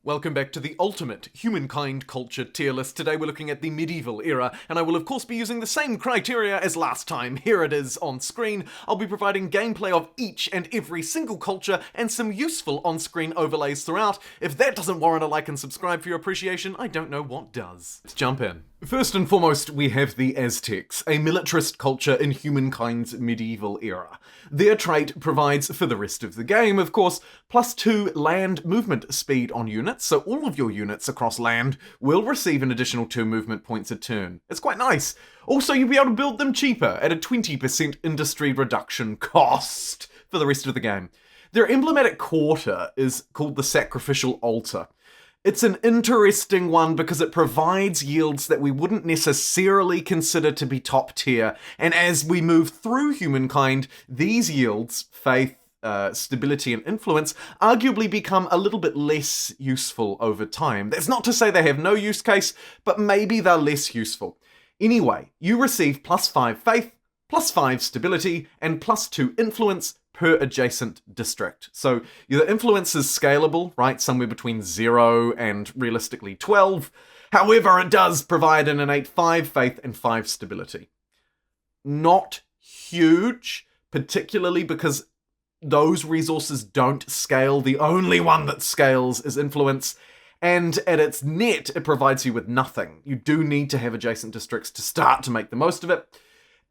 Welcome back to the ultimate humankind culture tier list. Today we're looking at the medieval era, and I will of course be using the same criteria as last time. Here it is on screen. I'll be providing gameplay of each and every single culture and some useful on-screen overlays throughout. If that doesn't warrant a like and subscribe for your appreciation, I don't know what does. Let's jump in. First and foremost, we have the Aztecs, a militarist culture in humankind's medieval era. Their trait provides, for the rest of the game, of course, +2 land movement speed on units, so all of your units across land will receive an additional 2 movement points a turn. It's quite nice. Also, you'll be able to build them cheaper at a 20% industry reduction cost for the rest of the game. Their emblematic quarter is called the Sacrificial Altar. It's an interesting one because it provides yields that we wouldn't necessarily consider to be top tier, and as we move through humankind, these yields, faith, stability and influence, arguably become a little bit less useful over time. That's not to say they have no use case, but maybe they're less useful. Anyway, you receive +5 faith, +5 stability, and +2 influence per adjacent district. So your influence is scalable, right? Somewhere between 0 and realistically 12. However, it does provide an innate 5 faith and 5 stability. Not huge, particularly because those resources don't scale. The only one that scales is influence. And at its net, it provides you with nothing. You do need to have adjacent districts to start to make the most of it.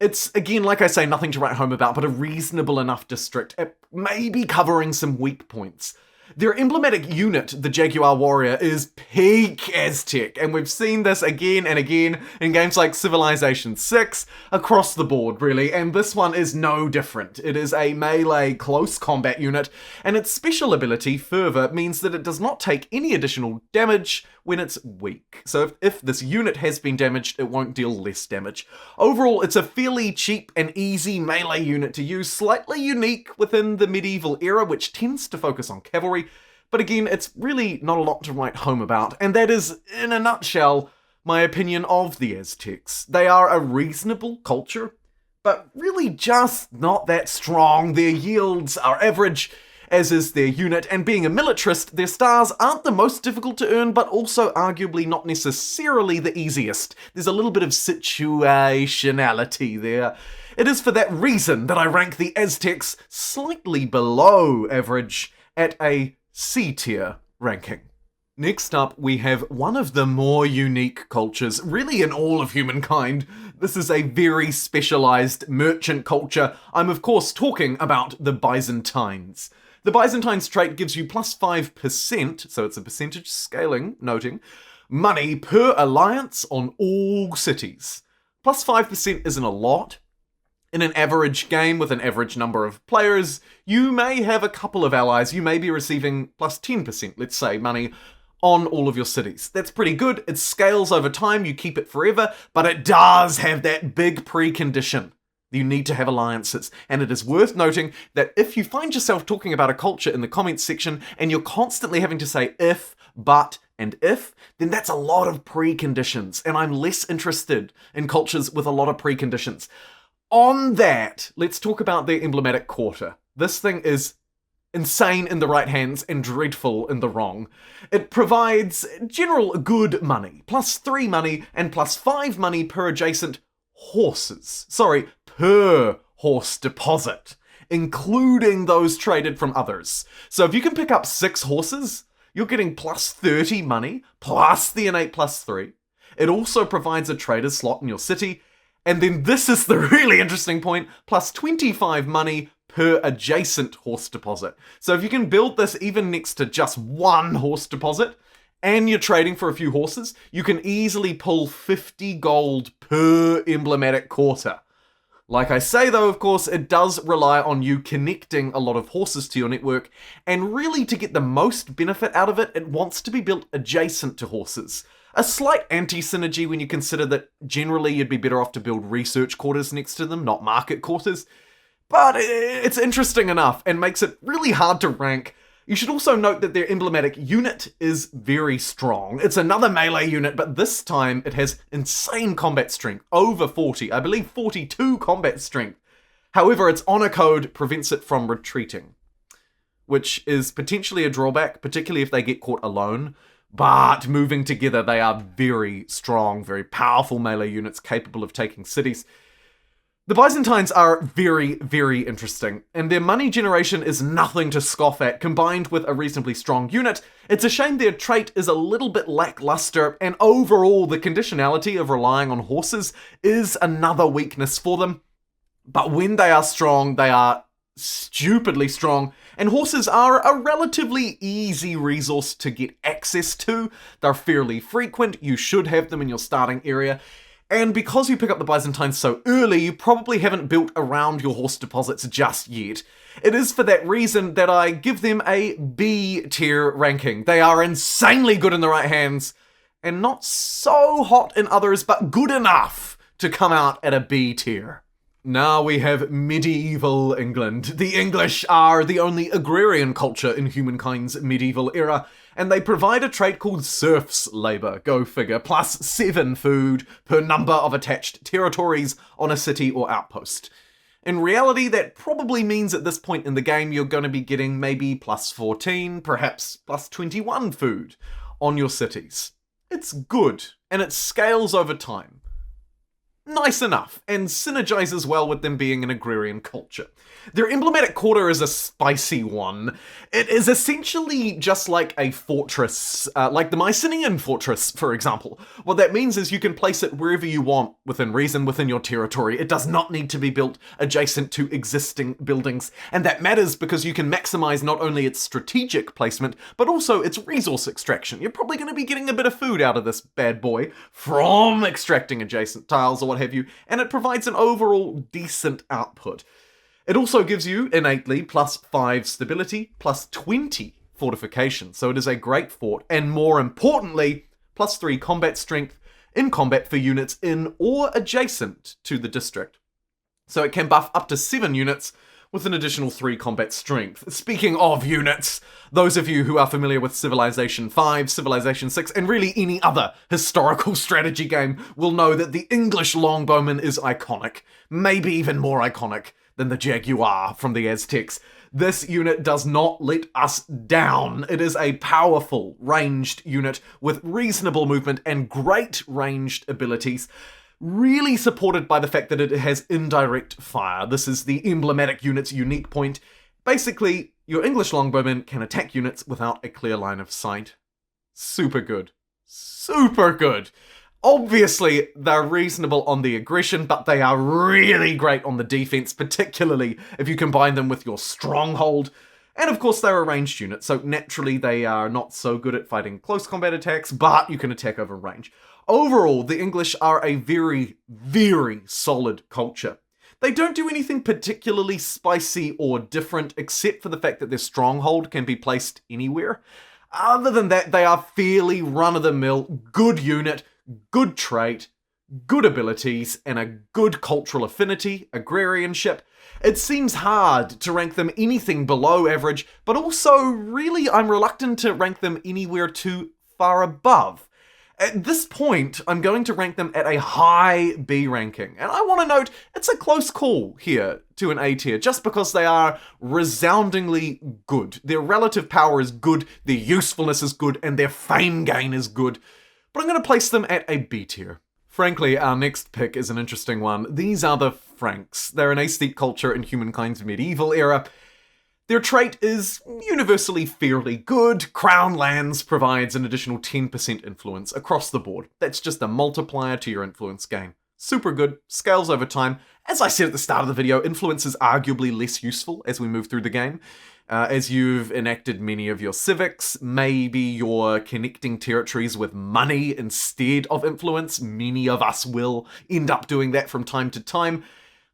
It's, again, like I say, nothing to write home about, but a reasonable enough district, maybe covering some weak points. Their emblematic unit, the Jaguar Warrior, is peak Aztec, and we've seen this again and again in games like Civilization 6, across the board, really, and this one is no different. It is a melee close combat unit, and its special ability, Fervor, means that it does not take any additional damage when it's weak. So if this unit has been damaged, it won't deal less damage. Overall, it's a fairly cheap and easy melee unit to use, slightly unique within the medieval era, which tends to focus on cavalry, but again, it's really not a lot to write home about, and that is, in a nutshell, my opinion of the Aztecs. They are a reasonable culture, but really just not that strong. Their yields are average, as is their unit, and being a militarist, their stars aren't the most difficult to earn, but also arguably not necessarily the easiest. There's a little bit of situationality there. It is for that reason that I rank the Aztecs slightly below average at a C tier ranking. Next up, we have one of the more unique cultures, really in all of humankind. This is a very specialized merchant culture. I'm of course talking about the Byzantines. The Byzantines trait gives you +5%, so it's a percentage scaling, noting, money per alliance on all cities. +5% isn't a lot. In an average game with an average number of players, you may have a couple of allies. You may be receiving +10%, let's say, money on all of your cities. That's pretty good. It scales over time, you keep it forever, but it does have that big precondition. You need to have alliances, and it is worth noting that if you find yourself talking about a culture in the comments section and you're constantly having to say if, but, and if, then that's a lot of preconditions, and I'm less interested in cultures with a lot of preconditions. On that, let's talk about their emblematic quarter. This thing is insane in the right hands and dreadful in the wrong. It provides general good money, +3 money and +5 money per adjacent horses. Sorry, per horse deposit, including those traded from others. So if you can pick up 6 horses, you're getting +30 money, plus the innate +3. It also provides a trader's slot in your city, and then this is the really interesting point, +25 money per adjacent horse deposit. So if you can build this even next to just 1 horse deposit, and you're trading for a few horses, you can easily pull 50 gold per emblematic quarter. Like I say though, of course, it does rely on you connecting a lot of horses to your network, and really to get the most benefit out of it, it wants to be built adjacent to horses. A slight anti-synergy when you consider that generally you'd be better off to build research quarters next to them, not market quarters. But it's interesting enough and makes it really hard to rank. You should also note that their emblematic unit is very strong. It's another melee unit, but this time it has insane combat strength, over 40, I believe 42 combat strength. However, its honor code prevents it from retreating. which is potentially a drawback, particularly if they get caught alone. But moving together, they are very strong, very powerful melee units capable of taking cities. The Byzantines are very, very interesting, and their money generation is nothing to scoff at. Combined with a reasonably strong unit, it's a shame their trait is a little bit lackluster, and overall the conditionality of relying on horses is another weakness for them. But when they are strong, they are stupidly strong, and horses are a relatively easy resource to get access to. They're fairly frequent, you should have them in your starting area. And because you pick up the Byzantines so early, you probably haven't built around your horse deposits just yet. It is for that reason that I give them a B tier ranking. They are insanely good in the right hands, and not so hot in others, but good enough to come out at a B tier. Now we have medieval England. The English are the only agrarian culture in humankind's medieval era, and they provide a trait called serfs labour, go figure, plus 7 food per number of attached territories on a city or outpost. In reality, that probably means at this point in the game you're going to be getting maybe plus 14, perhaps plus 21 food on your cities. It's good, and it scales over time. Nice enough, and synergizes well with them being an agrarian culture. Their emblematic quarter is a spicy one. It is essentially just like a fortress, like the Mycenaean fortress, for example. What that means is you can place it wherever you want, within reason, within your territory. It does not need to be built adjacent to existing buildings, and that matters because you can maximize not only its strategic placement, but also its resource extraction. You're probably going to be getting a bit of food out of this bad boy from extracting adjacent tiles or what have you, and it provides an overall decent output. It also gives you, innately, plus 5 stability, plus 20 fortification, so it is a great fort, and more importantly, plus 3 combat strength in combat for units in or adjacent to the district. So it can buff up to 7 units with an additional 3 combat strength. Speaking of units, those of you who are familiar with Civilization 5, Civilization 6, and really any other historical strategy game will know that the English longbowman is iconic, maybe even more iconic than the Jaguar from the Aztecs. This unit does not let us down. It is a powerful, ranged unit with reasonable movement and great ranged abilities, really supported by the fact that it has indirect fire. This is the emblematic unit's unique point. Basically, your English longbowmen can attack units without a clear line of sight. Super good. Super good. Obviously, they're reasonable on the aggression, but they are really great on the defense, particularly if you combine them with your stronghold. And of course, they're a ranged unit, so naturally they are not so good at fighting close combat attacks, but you can attack over range. Overall, the English are a very, very solid culture. They don't do anything particularly spicy or different, except for the fact that their stronghold can be placed anywhere. Other than that, they are fairly run-of-the-mill, good unit, good trait, good abilities, and a good cultural affinity, agrarianship. It seems hard to rank them anything below average, but also really I'm reluctant to rank them anywhere too far above. At this point, I'm going to rank them at a high B ranking, and I want to note it's a close call here to an A tier, just because they are resoundingly good. Their relative power is good, their usefulness is good, and their fame gain is good. But I'm going to place them at a B tier. Frankly, our next pick is an interesting one. These are the Franks. They're an aesthete culture in humankind's medieval era. Their trait is universally fairly good. Crown Lands provides an additional 10% influence across the board. That's just a multiplier to your influence gain. Super good, scales over time. As I said at the start of the video, influence is arguably less useful as we move through the game. As you've enacted many of your civics, maybe you're connecting territories with money instead of influence. Many of us will end up doing that from time to time.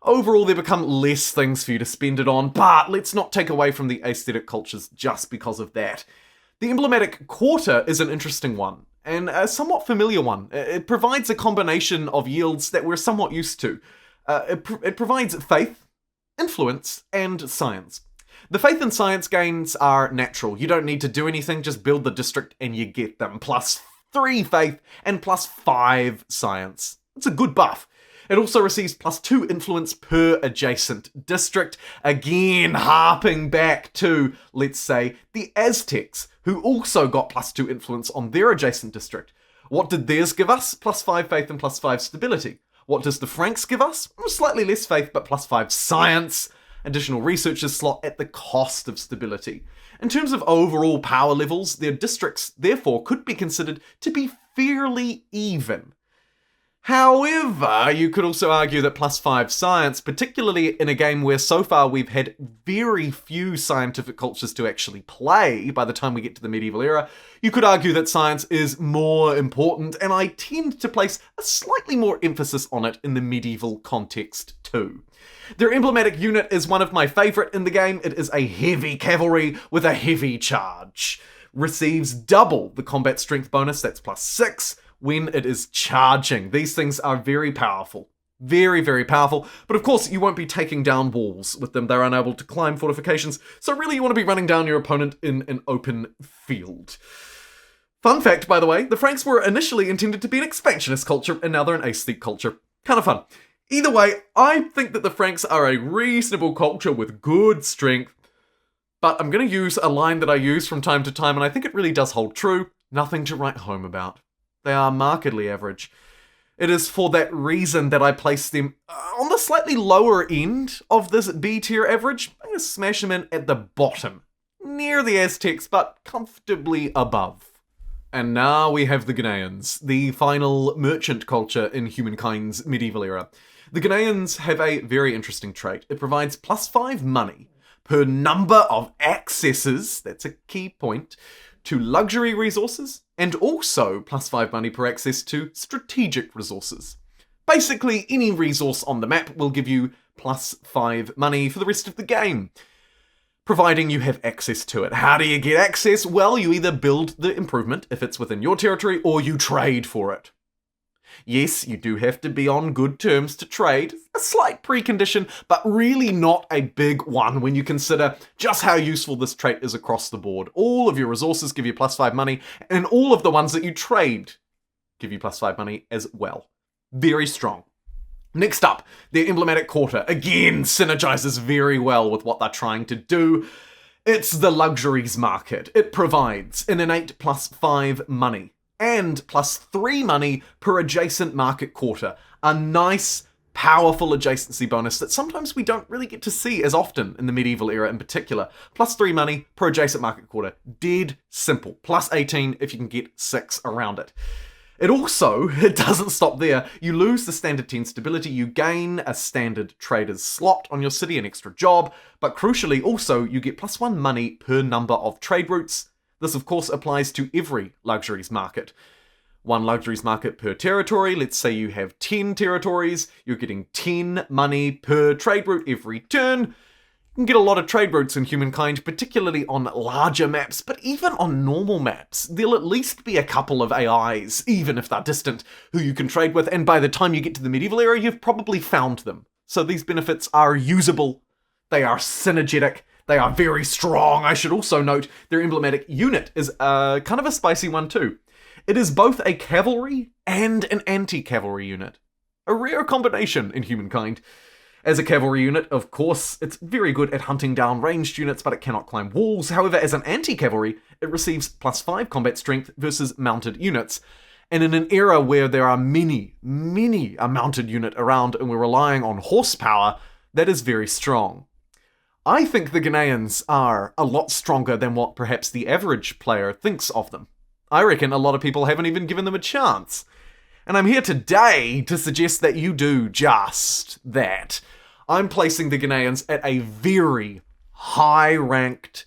Overall, there become less things for you to spend it on, but let's not take away from the aesthetic cultures just because of that. The emblematic quarter is an interesting one, and a somewhat familiar one. It provides a combination of yields that we're somewhat used to. It provides faith, influence, and science. The faith and science gains are natural. You don't need to do anything, just build the district and you get them. Plus 3 faith and plus 5 science. It's a good buff. It also receives +2 influence per adjacent district, again harping back to, let's say, the Aztecs, who also got +2 influence on their adjacent district. What did theirs give us? +5 faith and +5 stability. What does the Franks give us? Slightly less faith, but +5 science. Additional researchers slot at the cost of stability. In terms of overall power levels, their districts, therefore, could be considered to be fairly even. However, you could also argue that +5 science, particularly in a game where so far we've had very few scientific cultures to actually play by the time we get to the medieval era, you could argue that science is more important, and I tend to place a slightly more emphasis on it in the medieval context too. Their emblematic unit is one of my favourite in the game. It is a heavy cavalry with a heavy charge. Receives double the combat strength bonus, that's +6, when it is charging. These things are very powerful. Very, very powerful. But of course, you won't be taking down walls with them. They're unable to climb fortifications. So really, you want to be running down your opponent in an open field. Fun fact, by the way, the Franks were initially intended to be an expansionist culture, and now they're an aesthete culture. Kind of fun. Either way, I think that the Franks are a reasonable culture with good strength. But I'm going to use a line that I use from time to time, and I think it really does hold true. Nothing to write home about. They are markedly average. It is for that reason that I place them on the slightly lower end of this B tier average. I'm going to smash them in at the bottom, near the Aztecs, but comfortably above. And now we have the Ghanaians, the final merchant culture in Humankind's medieval era. The Ghanaians have a very interesting trait. It provides +5 money per number of accesses, that's a key point, to luxury resources, and also +5 money per access to strategic resources. Basically, any resource on the map will give you +5 money for the rest of the game, providing you have access to it. How do you get access? Well, you either build the improvement, if it's within your territory, or you trade for it. Yes, you do have to be on good terms to trade, a slight precondition, but really not a big one when you consider just how useful this trait is across the board. All of your resources give you +5 money, and all of the ones that you trade give you +5 money as well. Very strong. Next up, their emblematic quarter. Again, synergizes very well with what they're trying to do. It's the luxuries market. It provides an innate +5 money and +3 money per adjacent market quarter. A nice, powerful adjacency bonus that sometimes we don't really get to see as often in the medieval era in particular. +3 money per adjacent market quarter. Dead simple. +18 if you can get 6 around it. It doesn't stop there. You lose the standard 10 stability, you gain a standard trader's slot on your city, an extra job, but crucially also you get +1 money per number of trade routes. This, of course, applies to every luxuries market. 1 luxuries market per territory. Let's say you have 10 territories. You're getting 10 money per trade route every turn. You can get a lot of trade routes in Humankind, particularly on larger maps, but even on normal maps, there'll at least be a couple of AIs, even if they're distant, who you can trade with, and by the time you get to the medieval era, you've probably found them. So these benefits are usable, they are synergetic, they are very strong. I should also note their emblematic unit is kind of a spicy one too. It is both a cavalry and an anti-cavalry unit. A rare combination in Humankind. As a cavalry unit, of course, it's very good at hunting down ranged units, but it cannot climb walls. However, as an anti-cavalry, it receives +5 combat strength versus mounted units. And in an era where there are many a mounted unit around and we're relying on horsepower, that is very strong. I think the Ghanaians are a lot stronger than what perhaps the average player thinks of them. I reckon a lot of people haven't even given them a chance. And I'm here today to suggest that you do just that. I'm placing the Ghanaians at a very high-ranked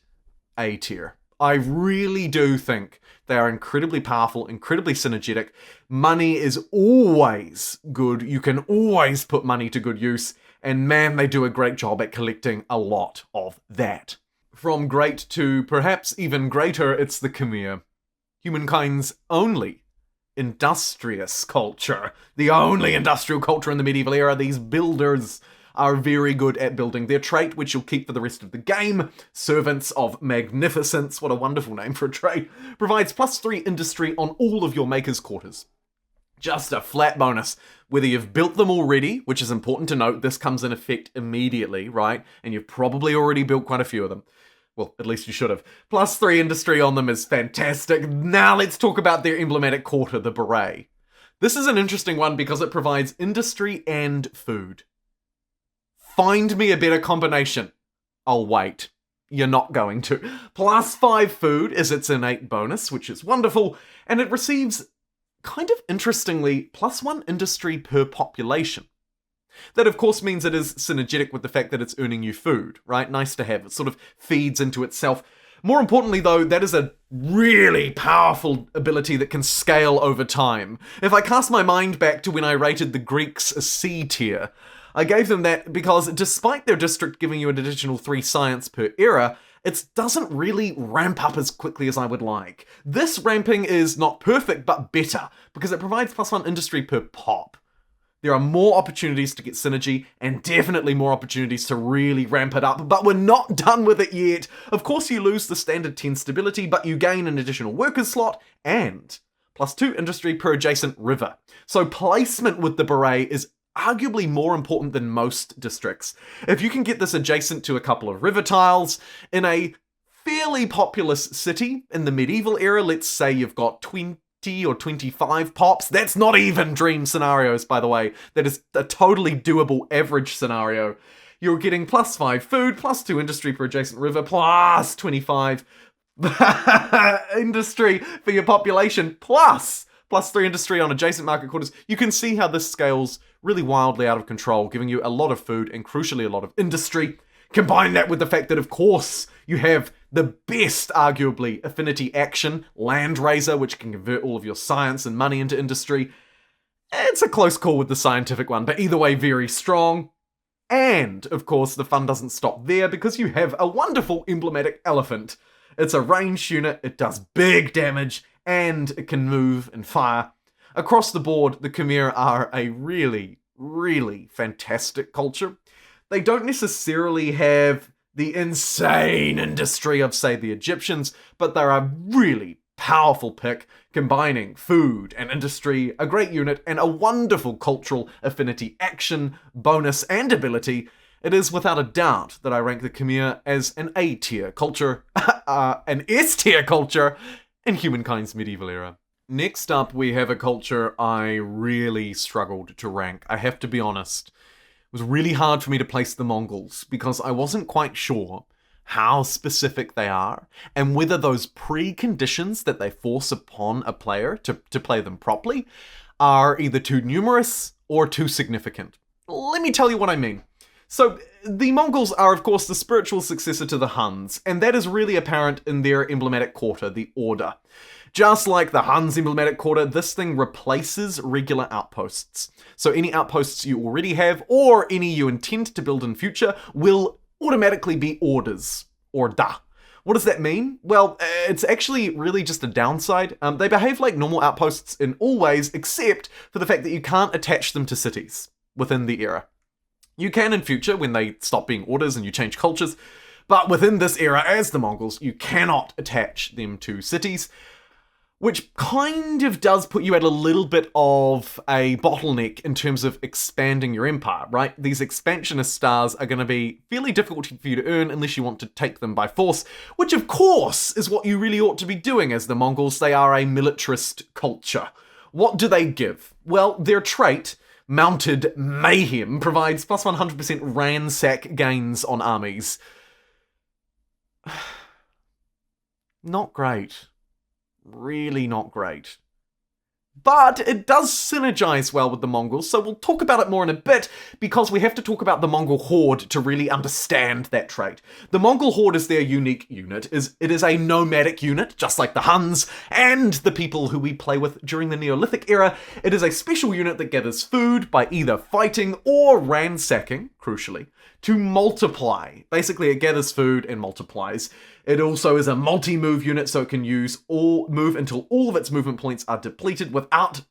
A tier. I really do think they are incredibly powerful, incredibly synergetic. Money is always good. You can always put money to good use. And man, they do a great job at collecting a lot of that. From great to perhaps even greater, it's the Khmer. Humankind's only industrious culture. The only industrial culture in the medieval era. These builders are very good at building. Their trait, which you'll keep for the rest of the game, Servants of Magnificence, what a wonderful name for a trait, provides +3 industry on all of your maker's quarters. Just a flat bonus. Whether you've built them already, which is important to note, this comes in effect immediately, right? And you've probably already built quite a few of them. Well, at least you should have. +3 industry on them is fantastic. Now let's talk about their emblematic quarter, the beret. This is an interesting one because it provides industry and food. Find me a better combination. I'll wait. You're not going to. +5 food is its innate bonus, which is wonderful, and it receives, kind of interestingly, +1 industry per population. That of course means it is synergetic with the fact that it's earning you food, right? Nice to have. It sort of feeds into itself. More importantly though, that is a really powerful ability that can scale over time. If I cast my mind back to when I rated the Greeks a C tier, I gave them that because despite their district giving you an additional 3 science per era, it doesn't really ramp up as quickly as I would like. This ramping is not perfect, but better, because it provides +1 industry per pop. There are more opportunities to get synergy, and definitely more opportunities to really ramp it up, but we're not done with it yet. Of course you lose the standard 10 stability, but you gain an additional workers slot, and +2 industry per adjacent river. So placement with the beret is arguably more important than most districts. If you can get this adjacent to a couple of river tiles in a fairly populous city in the medieval era, let's say you've got 20 or 25 pops, that's not even dream scenarios, by the way. That is a totally doable average scenario. You're getting +5 food, +2 industry per adjacent river, +25 industry for your population, +3 industry on adjacent market quarters. You can see how this scales really wildly out of control, giving you a lot of food and crucially a lot of industry. Combine that with the fact that, of course, you have the best, arguably, affinity action, Land Raiser, which can convert all of your science and money into industry. It's a close call with the scientific one, but either way, very strong. And, of course, the fun doesn't stop there because you have a wonderful emblematic elephant. It's a ranged unit, it does big damage, and it can move and fire. Across the board, the Khmer are a really, really fantastic culture. They don't necessarily have the insane industry of, say, the Egyptians, but they're a really powerful pick, combining food and industry, a great unit, and a wonderful cultural affinity action, bonus, and ability. It is without a doubt that I rank the Khmer as an A-tier culture, an S-tier culture in Humankind's medieval era. Next up, we have a culture I really struggled to rank, I have to be honest. It was really hard for me to place the Mongols because I wasn't quite sure how specific they are and whether those preconditions that they force upon a player to play them properly are either too numerous or too significant. Let me tell you what I mean. So, the Mongols are of course the spiritual successor to the Huns, and that is really apparent in their emblematic quarter, the Order. Just like the Huns' emblematic quarter, this thing replaces regular outposts. So any outposts you already have, or any you intend to build in future, will automatically be orders, or da. What does that mean? Well, it's actually really just a downside. They behave like normal outposts in all ways, except for the fact that you can't attach them to cities within the era. You can in future when they stop being orders and you change cultures, but within this era, as the Mongols, you cannot attach them to cities, which kind of does put you at a little bit of a bottleneck in terms of expanding your empire, right? These expansionist stars are going to be fairly difficult for you to earn unless you want to take them by force, which of course is what you really ought to be doing as the Mongols. They are a militarist culture. What do they give? Well, their trait, Mounted Mayhem, provides plus 100% ransack gains on armies. Not great. Really not great. But it does synergize well with the Mongols, so we'll talk about it more in a bit, because we have to talk about the Mongol Horde to really understand that trait. The Mongol Horde is their unique unit. It is a nomadic unit, just like the Huns, and the people who we play with during the Neolithic era. It is a special unit that gathers food by either fighting or ransacking, crucially, to multiply. Basically, it gathers food and multiplies. It also is a multi-move unit, so it can move until all of its movement points are depleted without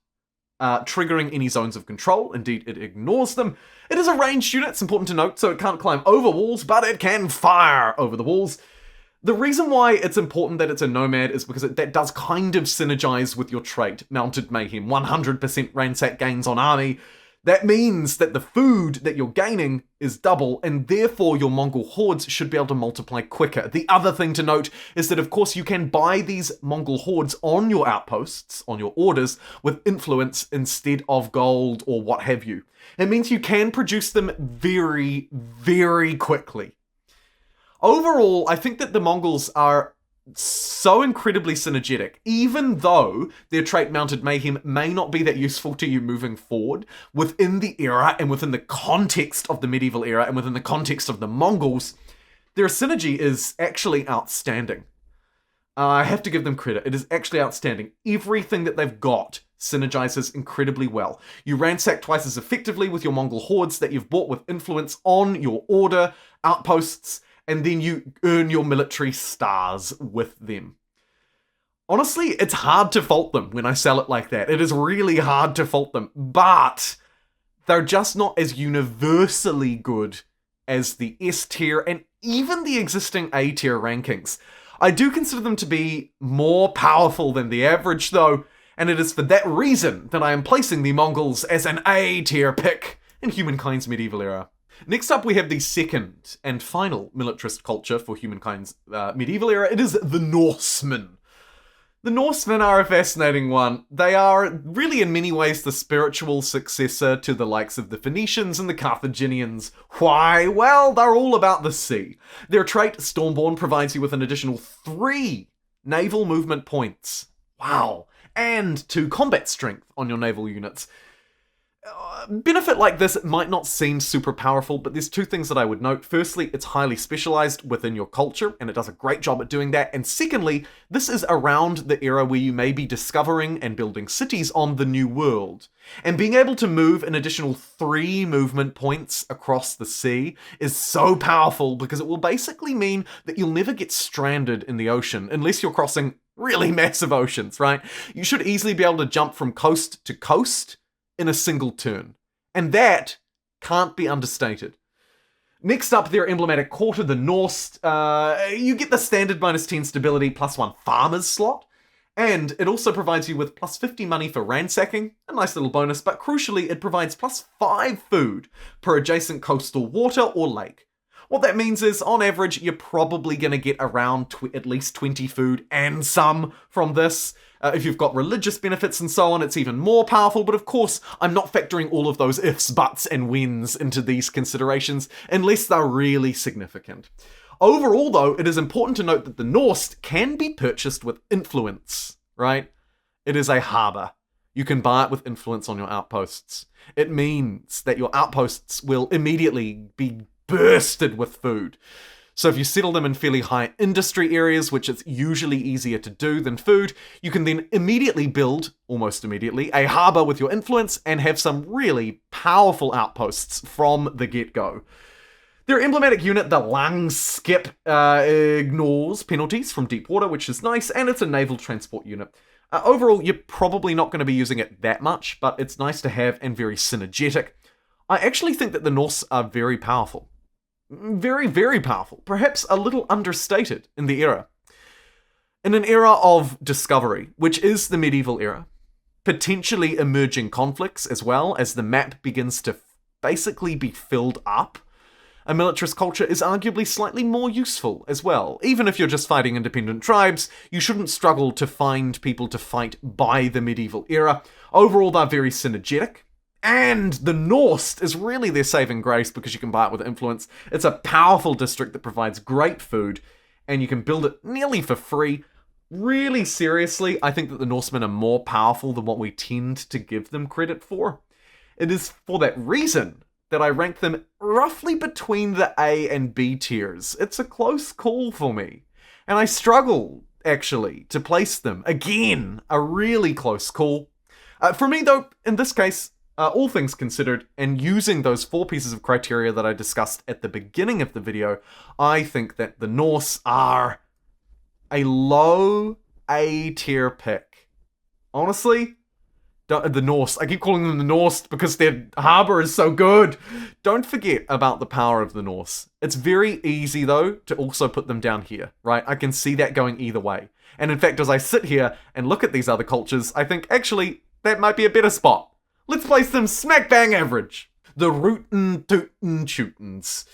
triggering any zones of control. Indeed, it ignores them. It is a ranged unit, it's important to note, so it can't climb over walls, but it can fire over the walls. The reason why it's important that it's a nomad is because that does kind of synergize with your trait, Mounted Mayhem, 100% ransack gains on army. That means that the food that you're gaining is double, and therefore your Mongol hordes should be able to multiply quicker. The other thing to note is that, of course, you can buy these Mongol hordes on your outposts, on your orders, with influence instead of gold or what have you. It means you can produce them very, very quickly. Overall, I think that the Mongols are so incredibly synergetic, even though their trait Mounted Mayhem may not be that useful to you moving forward, within the era and within the context of the medieval era and within the context of the Mongols, their synergy is actually outstanding. I have to give them credit. It is actually outstanding. Everything that they've got synergizes incredibly well. You ransack twice as effectively with your Mongol hordes that you've bought with influence on your order, outposts, and then you earn your military stars with them. Honestly, it's hard to fault them when I sell it like that. It is really hard to fault them, but they're just not as universally good as the S tier and even the existing A tier rankings. I do consider them to be more powerful than the average though, and it is for that reason that I am placing the Mongols as an A tier pick in Humankind's medieval era. Next up, we have the second and final militarist culture for Humankind's medieval era. It is the Norsemen. The Norsemen are a fascinating one. They are really in many ways the spiritual successor to the likes of the Phoenicians and the Carthaginians. Why? Well, they're all about the sea. Their trait, Stormborn, provides you with an additional 3 naval movement points. Wow. And 2 combat strength on your naval units. Benefit like this might not seem super powerful, but there's 2 things that I would note. Firstly, it's highly specialized within your culture, and it does a great job at doing that. And secondly, this is around the era where you may be discovering and building cities on the New World. And being able to move an additional 3 movement points across the sea is so powerful because it will basically mean that you'll never get stranded in the ocean unless you're crossing really massive oceans, right? You should easily be able to jump from coast to coast in a single turn. And that can't be understated. Next up, their emblematic quarter, the Norse. You get the standard -10 stability +1 farmer's slot. And it also provides you with +50 money for ransacking, a nice little bonus, but crucially, it provides +5 food per adjacent coastal water or lake. What that means is, on average, you're probably going to get around at least 20 food and some from this. If you've got religious benefits and so on, it's even more powerful. But of course, I'm not factoring all of those ifs, buts, and whens into these considerations unless they're really significant. Overall, though, it is important to note that the Norse can be purchased with influence, right? It is a harbour. You can buy it with influence on your outposts. It means that your outposts will immediately be bursted with food. So if you settle them in fairly high industry areas, which it's usually easier to do than food, you can then immediately build, almost immediately, a harbour with your influence and have some really powerful outposts from the get-go. Their emblematic unit, the Langskip, ignores penalties from deep water, which is nice, and it's a naval transport unit. Overall, you're probably not going to be using it that much, but it's nice to have and very synergetic. I actually think that the Norse are very powerful. Very, very powerful. Perhaps a little understated in the era. In an era of discovery, which is the medieval era, potentially emerging conflicts as well as the map begins to basically be filled up, a militarist culture is arguably slightly more useful as well. Even if you're just fighting independent tribes, you shouldn't struggle to find people to fight by the medieval era. Overall, they're very synergetic. And the Norse is really their saving grace because you can buy it with influence. It's a powerful district that provides great food, and you can build it nearly for free. Really seriously, I think that the Norsemen are more powerful than what we tend to give them credit for. It is for that reason that I rank them roughly between the A and B tiers. It's a close call for me. And I struggle, actually, to place them. Again, a really close call. For me, though, in this case, all things considered, and using those 4 pieces of criteria that I discussed at the beginning of the video, I think that the Norse are a low A tier pick. Honestly, The Norse. I keep calling them the Norse because their harbour is so good. Don't forget about the power of the Norse. It's very easy, though, to also put them down here, right? I can see that going either way. And in fact, as I sit here and look at these other cultures, I think, actually, that might be a better spot. Let's place them smack bang average. The Rootin' Tootin' Teutons.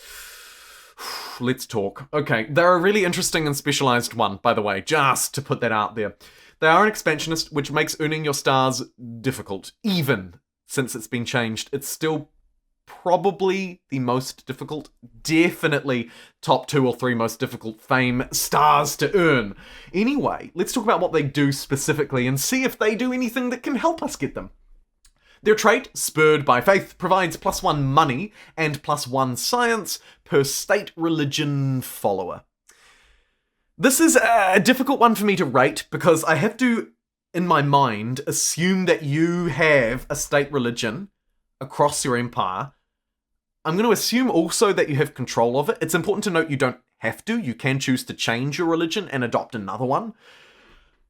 Let's talk. Okay, they're a really interesting and specialized one, by the way, just to put that out there. They are an expansionist, which makes earning your stars difficult. Even since it's been changed, it's still probably the most difficult, definitely top 2 or 3 most difficult fame stars to earn. Anyway, let's talk about what they do specifically and see if they do anything that can help us get them. Their trait, Spurred by Faith, provides +1 money and +1 science per state religion follower. This is a difficult one for me to rate because I have to, in my mind, assume that you have a state religion across your empire. I'm going to assume also that you have control of it. It's important to note you don't have to. You can choose to change your religion and adopt another one.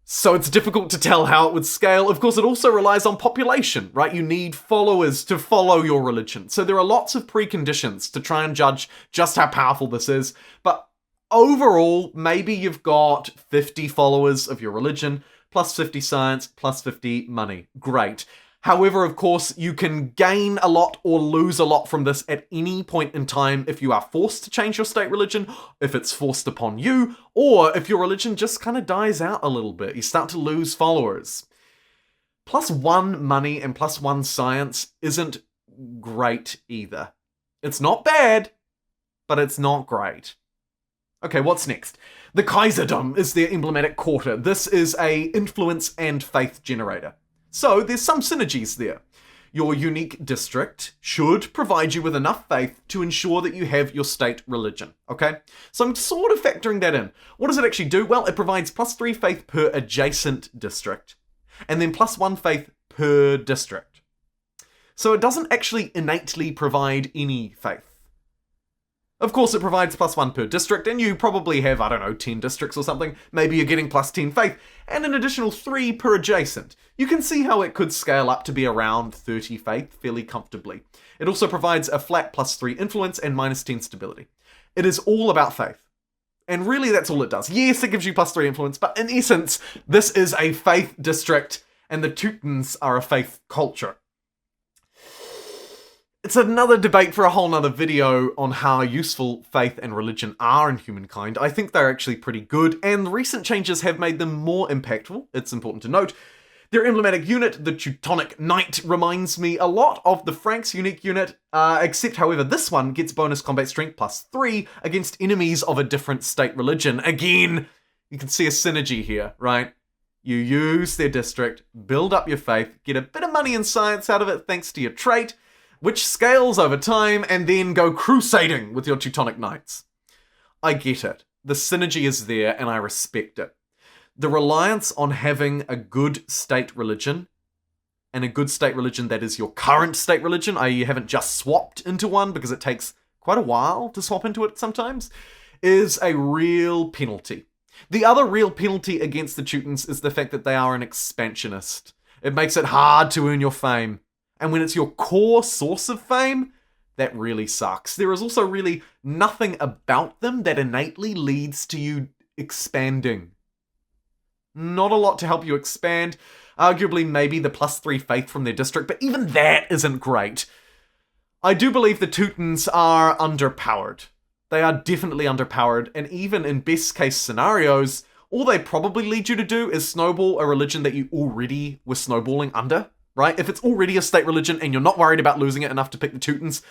So it's difficult to tell how it would scale. Of course, it also relies on population, right? You need followers to follow your religion. So there are lots of preconditions to try and judge just how powerful this is. But overall, maybe you've got 50 followers of your religion, plus 50 science, plus 50 money. Great. However, of course, you can gain a lot or lose a lot from this at any point in time if you are forced to change your state religion, if it's forced upon you, or if your religion just kind of dies out a little bit. You start to lose followers. +1 money and +1 science isn't great either. It's not bad, but it's not great. Okay, what's next? The Kaiserdom is their emblematic quarter. This is a influence and faith generator. So there's some synergies there. Your unique district should provide you with enough faith to ensure that you have your state religion, okay? So I'm sort of factoring that in. What does it actually do? Well, it provides +3 faith per adjacent district, and then +1 faith per district. So it doesn't actually innately provide any faith. Of course, it provides +1 per district, and you probably have, 10 districts or something. Maybe you're getting +10 faith, and an additional 3 per adjacent. You can see how it could scale up to be around 30 faith fairly comfortably. It also provides a flat +3 influence and -10 stability. It is all about faith. And really, that's all it does. Yes, it gives you +3 influence, but in essence, this is a faith district, and the Teutons are a faith culture. It's another debate for a whole nother video on how useful faith and religion are in humankind. I think they're actually pretty good, and recent changes have made them more impactful. It's important to note. Their emblematic unit, the Teutonic Knight, reminds me a lot of the Franks' unique unit, except however this one gets bonus combat strength +3 against enemies of a different state religion. Again, you can see a synergy here, right? You use their district, build up your faith, get a bit of money and science out of it thanks to your trait, which scales over time, and then go crusading with your Teutonic Knights. I get it. The synergy is there, and I respect it. The reliance on having a good state religion, and a good state religion that is your current state religion, i.e. you haven't just swapped into one, because it takes quite a while to swap into it sometimes, is a real penalty. The other real penalty against the Teutons is the fact that they are an expansionist. It makes it hard to earn your fame. And when it's your core source of fame, that really sucks. There is also really nothing about them that innately leads to you expanding. Not a lot to help you expand. Arguably maybe the +3 faith from their district, but even that isn't great. I do believe the Teutons are underpowered. They are definitely underpowered, and even in best case scenarios, all they probably lead you to do is snowball a religion that you already were snowballing under. Right? If it's already a state religion and you're not worried about losing it enough to pick the Teutons,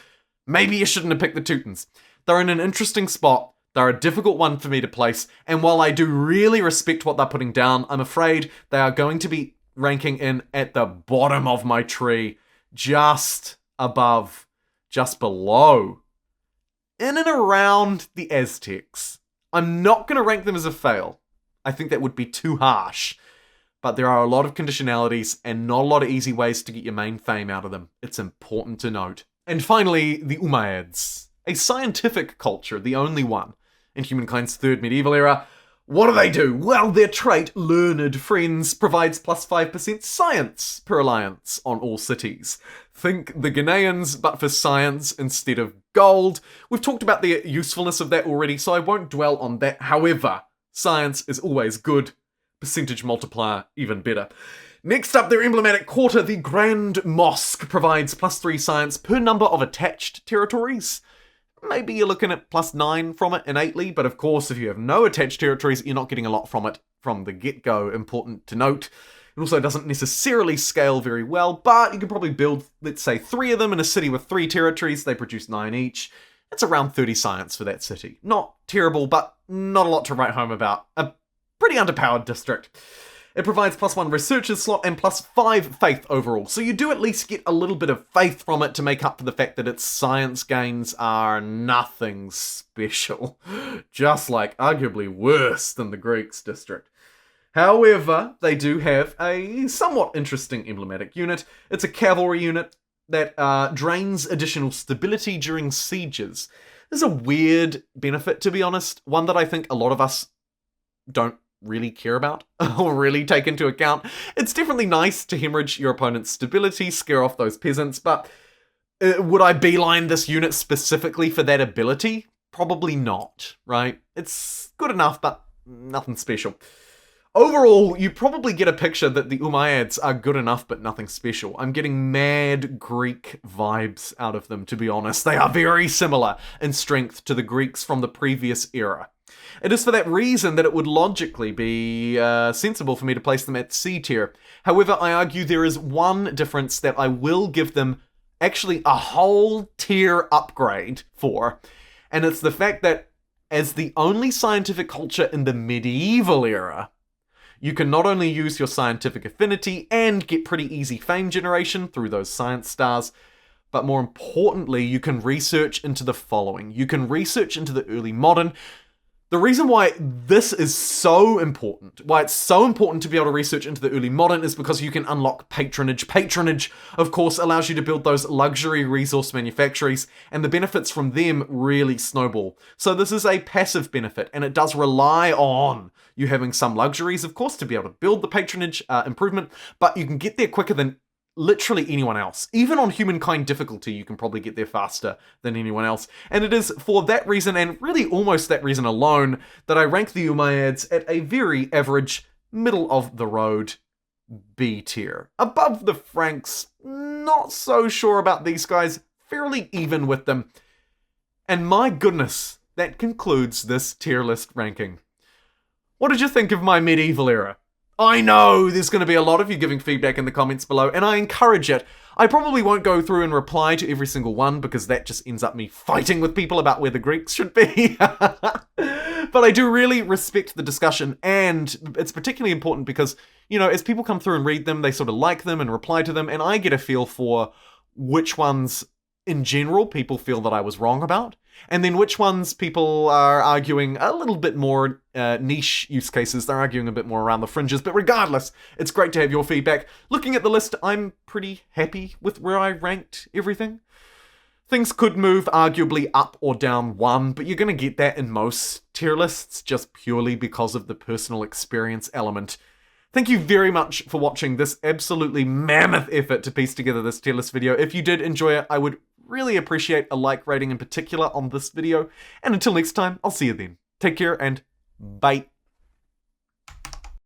maybe you shouldn't have picked the Teutons. They're in an interesting spot. They're a difficult one for me to place. And while I do really respect what they're putting down, I'm afraid they are going to be ranking in at the bottom of my tree. Just above, just below. In and around the Aztecs. I'm not going to rank them as a fail. I think that would be too harsh. But there are a lot of conditionalities and not a lot of easy ways to get your main fame out of them. It's important to note. And finally, the Umayyads. A scientific culture, the only one in humankind's third medieval era. What do? Well, their trait, Learned Friends, provides plus 5% science per alliance on all cities. Think the Ghanaians, but for science instead of gold. We've talked about the usefulness of that already, so I won't dwell on that. However, science is always good. Percentage multiplier, even better. Next up, their emblematic quarter, the Grand Mosque, provides plus 3 science per number of attached territories. Maybe you're looking at plus 9 from it innately, but of course, if you have no attached territories, you're not getting a lot from it from the get-go, important to note. It also doesn't necessarily scale very well, but you can probably build, let's say, 3 of them in a city with 3 territories. They produce 9 each. It's around 30 science for that city. Not terrible, but not a lot to write home about. A pretty underpowered district. It provides plus 1 researcher's slot and plus 5 faith overall, so you do at least get a little bit of faith from it to make up for the fact that its science gains are nothing special. Just like arguably worse than the Greeks district. However, they do have a somewhat interesting emblematic unit. It's a cavalry unit that drains additional stability during sieges. There's a weird benefit, to be honest, one that I think a lot of us don't really care about or really take into account. It's definitely nice to hemorrhage your opponent's stability, scare off those peasants, but would I beeline this unit specifically for that ability? Probably not, right? It's good enough, but nothing special. Overall, you probably get a picture that the Umayyads are good enough, but nothing special. I'm getting mad Greek vibes out of them, to be honest. They are very similar in strength to the Greeks from the previous era. It is for that reason that it would logically be sensible for me to place them at C tier. However, I argue there is one difference that I will give them actually a whole tier upgrade for, and it's the fact that as the only scientific culture in the medieval era, you can not only use your scientific affinity and get pretty easy fame generation through those science stars, but more importantly, you can research into the following. You can research into the early modern. The reason why this is so important, why it's so important to be able to research into the early modern, is because you can unlock patronage. Patronage, of course, allows you to build those luxury resource manufactories, and the benefits from them really snowball. So this is a passive benefit, and it does rely on you having some luxuries, of course, to be able to build the patronage improvement, but you can get there quicker than literally anyone else. Even on Humankind difficulty, you can probably get there faster than anyone else. And it is for that reason, and really almost that reason alone, that I rank the Umayyads at a very average, middle of the road B tier. Above the Franks, not so sure about these guys, fairly even with them. And my goodness, that concludes this tier list ranking. What did you think of my medieval era? I know there's going to be a lot of you giving feedback in the comments below, and I encourage it. I probably won't go through and reply to every single one, because that just ends up me fighting with people about where the Greeks should be. But I do really respect the discussion, and it's particularly important because, you know, as people come through and read them, they sort of like them and reply to them, and I get a feel for which ones, in general, people feel that I was wrong about, and then which ones people are arguing a little bit more niche use cases. They're arguing a bit more around the fringes, but regardless, it's great to have your feedback. Looking at the list, I'm pretty happy with where I ranked everything. Things could move arguably up or down one, but you're going to get that in most tier lists just purely because of the personal experience element. Thank you very much for watching this absolutely mammoth effort to piece together this tier list video. If you did enjoy it, I would really appreciate a like rating in particular on this video. And until next time, I'll see you then. Take care and bye.